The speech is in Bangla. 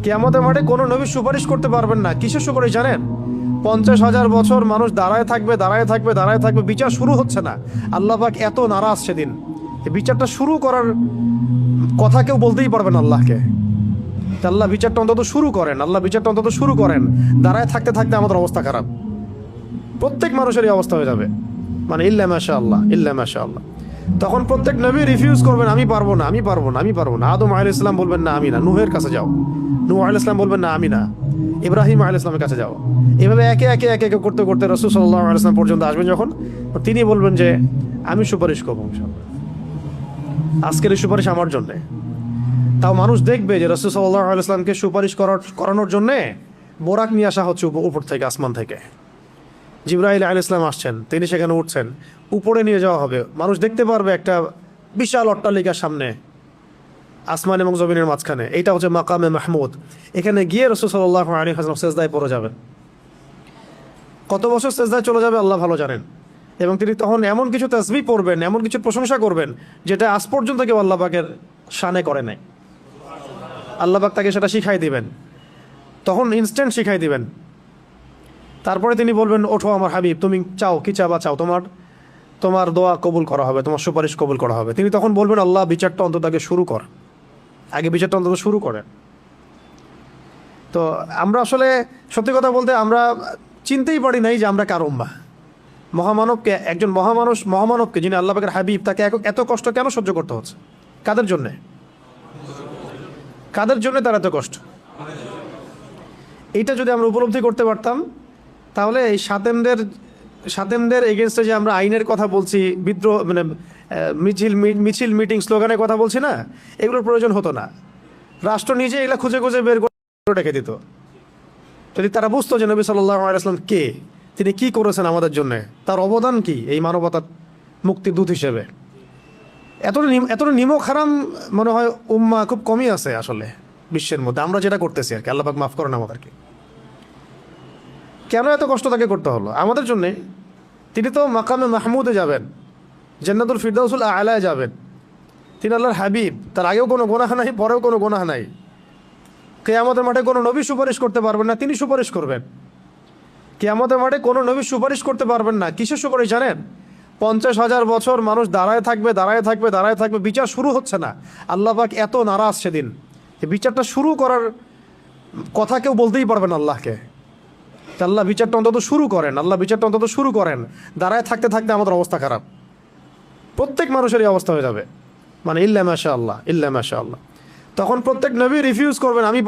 কিয়ামতের মাঠে কোনো নবী সুপারিশ করতে পারবেন না। কিসের সুপারিশ জানেন? 50,000 বছর মানুষ দাঁড়ায় থাকবে, দাঁড়ায় থাকবে, দাঁড়ায় থাকবে, বিচার শুরু হচ্ছে না। আল্লাহ পাক এত নারাজ সেদিন, এই বিচারটা শুরু করার কথা কেউ বলতেই পারবেন আল্লাহকে। আল্লাহ বিচারটা অন্তত শুরু করেন, আল্লাহ বিচারটা অন্তত শুরু করেন। দাঁড়ায় থাকতে থাকতে আমাদের অবস্থা খারাপ, প্রত্যেক মানুষেরই অবস্থা হয়ে যাবে। মানে ইল্লা মাশা আল্লাহ, ইল্লা মাশা আল্লাহ। তখন প্রত্যেক নবী রিফিউজ করবেন, আমি পারবো না, আমি পারবো না, আমি পারবো না। আদম আলাইহিস সালাম বলবেন না আমি না, নূহের কাছে যাও। নূহ আলাইহিস সালাম বলবেন না আমি না, ইব্রাহিম আলাইহিস সালামের কাছে যাও। এভাবে একে একে একে একে করতে করতে রাসূল সাল্লাল্লাহু আলাইহি ওয়াসাল্লাম পর্যন্ত আসবেন যখন, তিনি বলবেন যে আমি সুপারিশ করবো ইনশাআল্লাহ, আজকের এই সুপারিশ আমার জন্যে। তাও মানুষ দেখবে যে রাসূল সাল্লাল্লাহু আলাইহি ওয়াসাল্লামকে সুপারিশ করানোর জন্যে বোরাক নিয়ে আসা হচ্ছে উপর থেকে, আসমান থেকে। জিবরাইল আলাইহিস সালাম আসছেন, তিনি সেখানে উঠছেন, উপরে নিয়ে যাওয়া হবে। মানুষ দেখতে পারবে একটা বিশাল অট্টালিকার সামনে, আসমান এবং জমিনের মাঝখানে। এইটা হচ্ছে মাকামে মাহমুদ। এখানে গিয়ে রাসূল সাল্লাল্লাহু আলাইহি ওয়াসাল্লাম সেজদায় পড়ে যাবেন। কত বছর সেজদায় চলে যাবে আল্লাহ ভালো জানেন। এবং তিনি তখন এমন কিছু তাসবিহ পড়বেন, এমন কিছু প্রশংসা করবেন, যেটা আজ পর্যন্ত কেউ আল্লাহ পাকের শানে করে নাই। আল্লাহ পাক তাকে সেটা শিখাই দিবেন, তখন ইনস্ট্যান্ট শিখাই দিবেন। তারপরে তিনি বলবেন, ওঠো আমার হাবিব, তুমি চাও কি চাবা চাও, তোমার দোয়া কবুল করা হবে, তোমার সুপারিশ কবুল করা হবে। তিনি তখন বলবেন, আল্লাহ বিচারটা অন্তত আগে শুরু কর, আগে বিচারটা অন্তত শুরু করেন। তো আমরা আসলে সত্যি কথা বলতে আমরা চিনতেই পারি নাই যে আমরা কার উম্মাহ। মহামানবকে, একজন মহামানবকে, যিনি আল্লাহ পাকের হাবিব, তাকে এত কষ্ট কেন সহ্য করতে হচ্ছে? কাদের জন্যে? কাদের জন্য তার এত কষ্ট? এইটা যদি আমরা উপলব্ধি করতে পারতাম, তাহলে এই সাতেমদের এগেনস্টে যে আমরা আইনের কথা বলছি, বিদ্রোহ মানে মিছিল মিটিং স্লোগানের কথা বলছি না, এগুলোর প্রয়োজন হতো না। রাষ্ট্র নিজে এগুলো খুঁজে খুঁজে বের করে রেখে দিত, যদি তারা বুঝতো যে নবী সাল্লাল্লাহু আলাইহি ওয়াসাল্লাম কে, তিনি কি করেছেন আমাদের জন্য, তার অবদান কি এই মানবতার মুক্তির দূত হিসেবে। এতটা নিমক হারাম মনে হয় উম্মাহ খুব কমই আছে আসলে বিশ্বের মধ্যে, আমরা যেটা করতেছি আর কি। আল্লাহ পাক মাফ করেন আমাদেরকে। কেন এত কষ্ট তাকে করতে হলো আমাদের জন্যে? তিনি তো মাকামে মাহমুদে যাবেন, জান্নাতুল ফিরদাউসুল আলায় যাবেন। তিনি আল্লাহর হাবিব, তার আগেও কোনো গুনাহ নাই, পরেও কোনো গুনাহ নাই। কিয়ামতের মাঠে কোনো নবী সুপারিশ করতে পারবেন না, তিনি সুপারিশ করবেন। কিয়ামতের মাঠে কোনো নবী সুপারিশ করতে পারবেন না। কিসের সুপারিশ জানেন? 50,000 বছর মানুষ দাঁড়ায় থাকবে, দাঁড়ায় থাকবে, দাঁড়ায় থাকবে, বিচার শুরু হচ্ছে না। আল্লাহ পাক এত নারাজ সেদিন, এই বিচারটা শুরু করার কথা কেউ বলতেই পারবেন আল্লাহকে। আল্লাহ বিচারটা অন্তত শুরু করেন, আল্লাহ বিচারটা অন্তত শুরু করেন। দাঁড়ায় থাকতে থাকতে আমাদের অবস্থা খারাপ, প্রত্যেক মানুষেরই অবস্থা হয়ে যাবে। মানে ইল্লা মাশা আল্লাহ, ইল্লা মাশা আল্লাহ। তখন প্রত্যেক নবী রিফিউজ করবেন, আমি